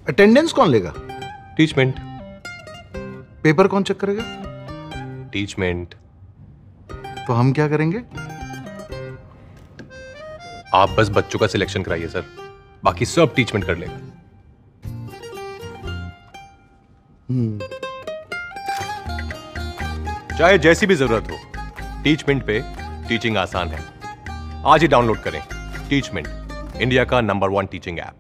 Attendance कौन लेगा? Teachmint. Paper कौन चेक करेगा? टीचमेंट। तो हम क्या करेंगे? आप बस बच्चों का सिलेक्शन कराइए सर, बाकी सब टीचमेंट कर लेगा। चाहे जैसी भी जरूरत हो, टीचमेंट पे टीचिंग आसान है। आज ही डाउनलोड करें टीचमेंट, इंडिया का नंबर 1 टीचिंग ऐप।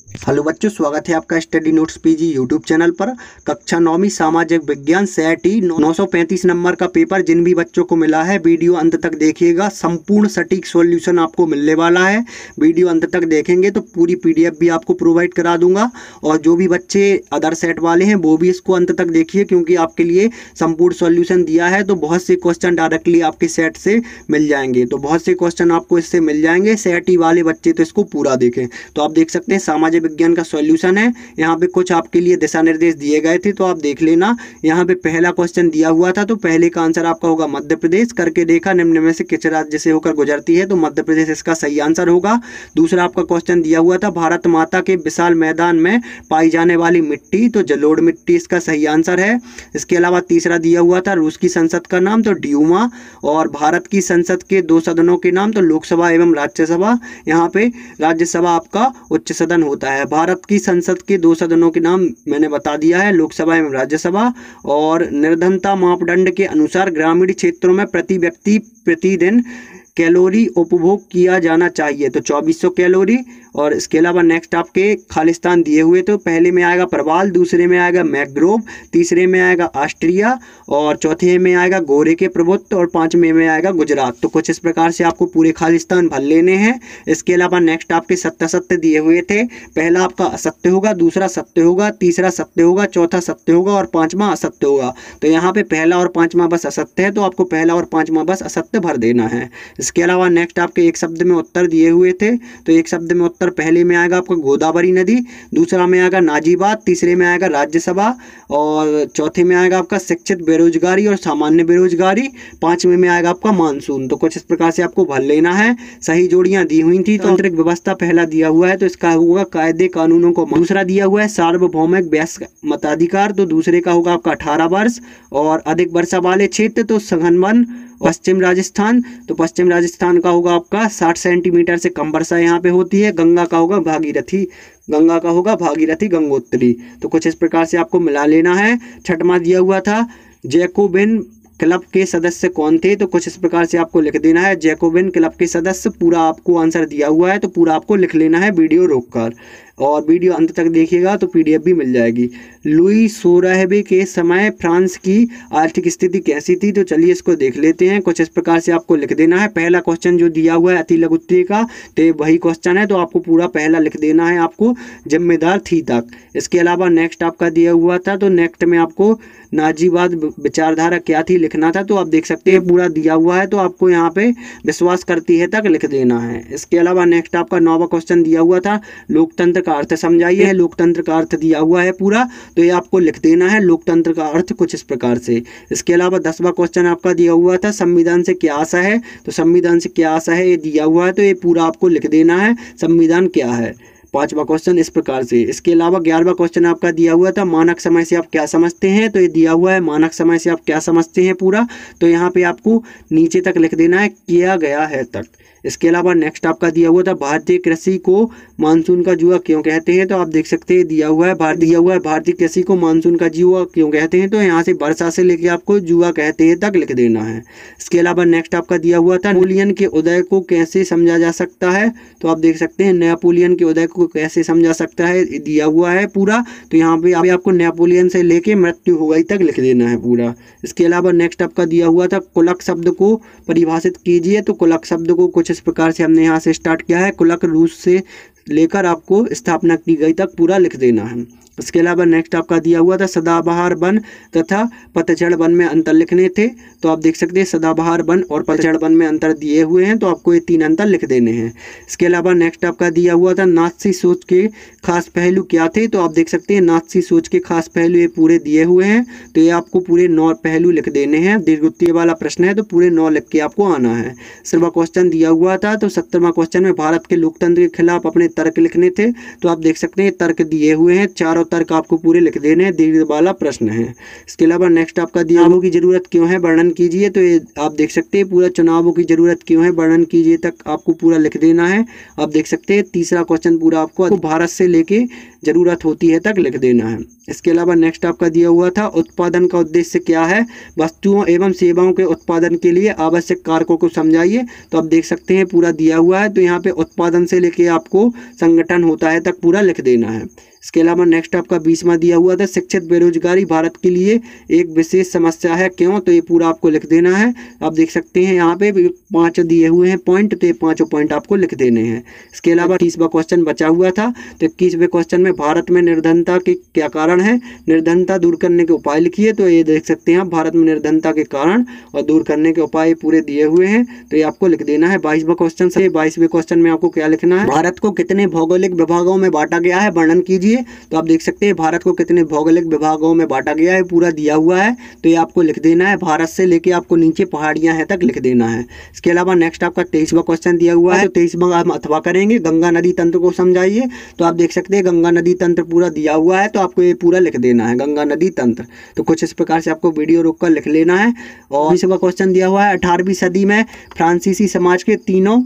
हेलो बच्चों, स्वागत है आपका study notes PG YouTube channel पर। कक्षा 9वीं सामाजिक विज्ञान सेटी 935 नंबर का पेपर जिन भी बच्चों को मिला है वीडियो अंत तक देखिएगा। संपूर्ण सटीक सॉल्यूशन आपको मिलने वाला है। वीडियो अंत तक देखेंगे तो पूरी पीडीएफ भी आपको प्रोवाइड करा दूंगा। और जो भी बच्चे अदर सेट वाले हैं वो भी इसको अंत तक देखिए, क्योंकि आपके लिए संपूर्ण सॉल्यूशन दिया है तो बहुत से क्वेश्चन डायरेक्टली आपके सेट से मिल जाएंगे। तो बहुत से क्वेश्चन आपको इससे मिल जाएंगे। सेट ही वाले बच्चे तो इसको पूरा देखें। तो आप देख सकते हैं सामाजिक विज्ञान का सॉल्यूशन है। यहाँ पे कुछ आपके लिए दिशा निर्देश दिए गए थे तो आप देख लेना। यहाँ पे पहला क्वेश्चन दिया हुआ था तो पहले का आंसर आपका होगा मध्य प्रदेश। करके देखा निम्न में से किस राज्य से होकर गुजरती है, तो मध्य प्रदेश इसका सही आंसर होगा। दूसरा आपका क्वेश्चन दिया हुआ था भारत माता के विशाल मैदान में पाई जाने वाली मिट्टी, तो जलोढ़ मिट्टी इसका सही आंसर है। इसके अलावा तीसरा दिया हुआ था रूस की संसद का नाम, तो ड्यूमा। और भारत की संसद के 2 सदनों के नाम, तो लोकसभा एवं राज्यसभा। यहाँ पे राज्यसभा आपका उच्च सदन होता है। भारत की संसद के 2 सदनों के नाम मैंने बता दिया है, लोकसभा एवं राज्यसभा। और निर्धनता मापदंड के अनुसार ग्रामीण क्षेत्रों में प्रति व्यक्ति प्रतिदिन कैलोरी उपभोग किया जाना चाहिए, तो 2400 कैलोरी। और इसके अलावा नेक्स्ट आपके खालिस्तान दिए हुए, तो पहले में आएगा प्रवाल, दूसरे में आएगा मैग्रोव, तीसरे में आएगा ऑस्ट्रिया, और चौथे में आएगा गोरे के प्रभुत्व, और 5वें में आएगा गुजरात। तो कुछ इस प्रकार से आपको पूरे खालिस्तान भर लेने हैं। इसके अलावा नेक्स्ट आपके सत्य दिए हुए थे। पहला आपका असत्य होगा, दूसरा सत्य होगा, तीसरा सत्य होगा, चौथा सत्य होगा और 5वां असत्य होगा। तो यहाँ पे पहला और 5वां बस असत्य है, तो आपको पहला और 5वां बस असत्य भर देना है। इसके अलावा नेक्स्ट आपके एक शब्द में उत्तर दिए हुए थे, तो एक शब्द में उत्तर पहले में आएगा आपका गोदावरी नदी, दूसरा में आएगा नाजीबाद, तीसरे में आएगा राज्यसभा, और चौथे में आएगा आपका शिक्षित बेरोजगारी और सामान्य बेरोजगारी, 5वें में आएगा आपका मानसून। तो कुछ इस प्रकार से आपको भर लेना है। सही जोड़ियां दी हुई थी। तो आंतरिक व्यवस्था पहला दिया हुआ है तो इसका होगा कायदे कानूनों को। दूसरा दिया हुआ है सार्वभौमिक वयस्क मताधिकार, तो दूसरे का होगा आपका 18 वर्ष। और अधिक वर्षा वाले क्षेत्र, तो सघन वन पश्चिम राजस्थान, तो पश्चिम राजस्थान का होगा आपका 60 सेंटीमीटर से कम वर्षा यहाँ पे होती है। गंगा का होगा भागीरथी गंगोत्री। तो कुछ इस प्रकार से आपको मिला लेना है। छठवां दिया हुआ था जैकोबिन क्लब के सदस्य कौन थे, तो कुछ इस प्रकार से आपको लिख देना है जैकोबिन क्लब के सदस्य। पूरा आपको आंसर दिया हुआ है तो पूरा आपको लिख लेना है वीडियो रोककर, और वीडियो अंत तक देखिएगा तो पीडीएफ भी मिल जाएगी। लुई 16वें के समय फ्रांस की आर्थिक स्थिति कैसी थी, तो चलिए इसको देख लेते हैं। कुछ इस प्रकार से आपको लिख देना है। पहला क्वेश्चन जो दिया हुआ है अति लघु उत्तरीय का, तो ये वही क्वेश्चन है, तो आपको पूरा पहला लिख देना है आपको जिम्मेदार थी तक। इसके अलावा नेक्स्ट आपका दिया हुआ था, तो नेक्स्ट में आपको नाजीवाद विचारधारा क्या थी लिखना था, तो आप देख सकते हैं पूरा दिया हुआ है, तो आपको यहाँ पे विश्वास करती है तक लिख देना है। इसके अलावा नेक्स्ट आपका 9वां क्वेश्चन दिया हुआ था लोकतंत्र का अर्थ समझाइए। लोकतंत्र का अर्थ दिया हुआ है पूरा, तो ये आपको लिख देना है लोकतंत्र का अर्थ कुछ इस प्रकार से। इसके अलावा 10वां क्वेश्चन आपका दिया हुआ था संविधान से क्या आशा है, तो संविधान से क्या आशा है ये दिया हुआ है, तो ये पूरा आपको लिख देना है संविधान क्या है। 5वां क्वेश्चन इस प्रकार से। इसके अलावा 11वां क्वेश्चन आपका दिया हुआ था मानक समय से आप क्या समझते हैं, तो ये दिया हुआ है मानक समय से आप क्या समझते हैं पूरा, तो यहाँ पे आपको नीचे तक लिख देना है किया गया है तक। इसके अलावा नेक्स्ट आपका दिया हुआ था भारतीय कृषि को मानसून का जुआ क्यों कहते हैं, तो आप देख सकते हैं दिया हुआ है भारतीय कृषि को मानसून का जुआ क्यों कहते हैं, तो यहाँ से वर्षा से लेके आपको जुआ कहते हैं तक लिख देना है। इसके अलावा नेक्स्ट आपका दिया हुआ था नेपोलियन के उदय को कैसे समझा जा सकता है, तो आप देख सकते हैं नेपोलियन के उदय को कैसे समझा सकता है दिया हुआ है पूरा, तो यहाँ पे आपको नेपोलियन से लेके मृत्यु हो गई तक लिख देना है पूरा। इसके अलावा नेक्स्ट आपका दिया हुआ था कुलक शब्द को परिभाषित कीजिए, तो कुलक शब्द को कुछ इस प्रकार से हमने यहाँ से स्टार्ट किया है। कुलक रूस से लेकर आपको स्थापना की गई तक पूरा लिख देना है। इसके अलावा नेक्स्ट आपका दिया हुआ था सदाबहार वन तथा पतझड़ वन में अंतर लिखने थे, तो आप देख सकते हैं सदाबहार वन और पतझड़ वन में अंतर दिए हुए हैं, तो आपको ये 3 अंतर लिख देने हैं। इसके अलावा नेक्स्ट आपका दिया हुआ था नात्सी सोच के खास पहलू क्या थे, तो आप देख सकते हैं नात्सी सोच के खास पहलू ये पूरे दिए हुए हैं, तो ये आपको पूरे 9 पहलू लिख देने हैं। दीर्घवृत्तीय वाला प्रश्न है तो पूरे 9 लिख के आपको आना है। 17वां क्वेश्चन दिया हुआ था, तो 17वां क्वेश्चन में भारत के लोकतंत्र के खिलाफ अपने तर्क लिखने थे। तो आप देख सकते हैं तर्क दिए हुए हैं, चारों तर्क आपको पूरे लिख देने हैं, दीर्घ वाला प्रश्न है। इसके अलावा नेक्स्ट आपका चुनावों की जरूरत क्यों है वर्णन कीजिए। तो ये आप देख सकते हैं पूरा चुनावों की जरूरत क्यों है वर्णन कीजिए तक आपको पूरा लिख देना है। आप देख सकते हैं तीसरा क्वेश्चन पूरा आपको भारत से लेके जरूरत होती है तक लिख देना है। इसके अलावा नेक्स्ट आपका दिया हुआ था उत्पादन का उद्देश्य क्या है, वस्तुओं एवं सेवाओं के उत्पादन के लिए आवश्यक कारकों को समझाइए। तो आप देख सकते हैं पूरा दिया हुआ है, तो यहाँ पे उत्पादन से लेके आपको संगठन होता है तक पूरा लिख देना है। इसके अलावा नेक्स्ट आपका 20वां दिया हुआ था शिक्षित बेरोजगारी भारत के लिए एक विशेष समस्या है क्यों। तो ये पूरा आपको लिख देना है। आप देख सकते हैं यहाँ पे 5 दिए हुए हैं पॉइंट, तो ये 5 पॉइंट आपको लिख देने हैं। इसके अलावा 21वां क्वेश्चन बचा हुआ था, तो 21वें क्वेश्चन में भारत में निर्धनता के क्या कारण है, निर्धनता दूर करने के उपाय लिखिए। तो ये देख सकते हैं आप भारत में निर्धनता के कारण और दूर करने के उपाय पूरे दिए हुए हैं, तो ये आपको लिख देना है। 22वां क्वेश्चन से 22वें क्वेश्चन में आपको क्या लिखना है, भारत को कितने भौगोलिक विभागों में बांटा गया है वर्णन कीजिए। तो आप देख सकते हैं भारत को कितने भौगोलिक विभागों में बांटा गया है पूरा दिया हुआ है, तो ये आपको लिख देना है। भारत से लेके आपको नीचे पहाड़ियां हैं तक लिख देना है। इसके अलावा नेक्स्ट आपका 23वां क्वेश्चन दिया हुआ है, तो 23वां हम अथवा करेंगे गंगा नदी तंत्र को समझाइए। तो आप देख सकते हैं गंगा नदी तंत्र पूरा दिया हुआ है, तो आपको ये पूरा लिख देना है गंगा नदी तंत्र। तो कुछ इस प्रकार से आपको वीडियो रोक कर लिख लेना है। और 20वां क्वेश्चन दिया हुआ है 18वीं सदी में फ्रांसीसी समाज के तीनों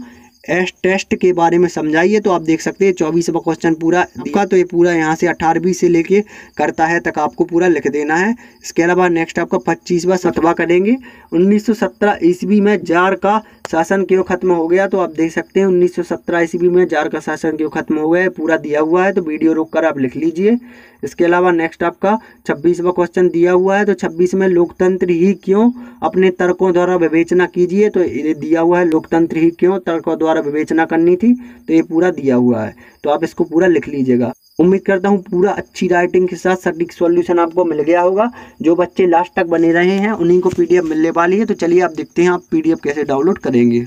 टेस्ट के बारे में समझाइए। तो आप देख सकते हैं 24वां क्वेश्चन पूरा आपका, तो ये पूरा यहाँ से 18वीं से लेके करता है तक आपको पूरा लिख देना है। इसके अलावा नेक्स्ट आपका 25वां सतवा करेंगे 1917 ईस्वी में जार का शासन क्यों खत्म हो गया। तो आप देख सकते हैं 1917 ईस्वी में जार का शासन क्यों खत्म हो गया, पूरा दिया हुआ है, तो वीडियो रोक कर आप लिख लीजिए। इसके अलावा नेक्स्ट आपका 26वां क्वेश्चन दिया हुआ है, तो 26 में लोकतंत्र ही क्यों अपने तर्कों द्वारा विवेचना कीजिए। तो ये दिया हुआ है लोकतंत्र ही क्यों तर्कों द्वारा विवेचना करनी थी, तो ये पूरा दिया हुआ है, तो आप इसको पूरा लिख लीजिएगा। उम्मीद करता हूँ पूरा अच्छी राइटिंग के साथ सटीक सॉल्यूशन आपको मिल गया होगा। जो बच्चे लास्ट तक बने रहे हैं उन्हीं को पीडीएफ मिलने वाली है। तो चलिए आप देखते हैं आप पीडीएफ कैसे डाउनलोड करेंगे।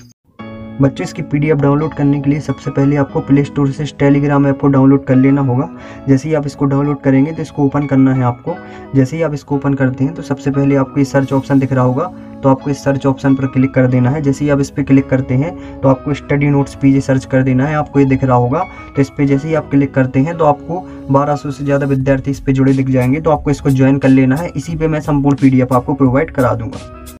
बच्चों इसकी पीडीएफ डाउनलोड करने के लिए सबसे पहले आपको प्ले स्टोर से टेलीग्राम ऐप को डाउनलोड कर लेना होगा। जैसे ही आप इसको डाउनलोड करेंगे तो इसको ओपन करना है आपको। जैसे ही आप इसको ओपन करते हैं तो सबसे पहले आपको ये सर्च ऑप्शन दिख रहा होगा, तो आपको इस सर्च ऑप्शन पर क्लिक कर देना है। जैसे ही आप इस पर क्लिक करते हैं तो आपको स्टडी नोट्स पीजी सर्च कर देना है, आपको ये दिख रहा होगा। तो इस पर जैसे ही आप क्लिक करते हैं तो आपको 1200 से ज़्यादा विद्यार्थी इस पर जुड़े दिख जाएंगे, तो आपको इसको ज्वाइन कर लेना है। इसी पे मैं संपूर्ण पीडीएफ आपको प्रोवाइड करा दूंगा।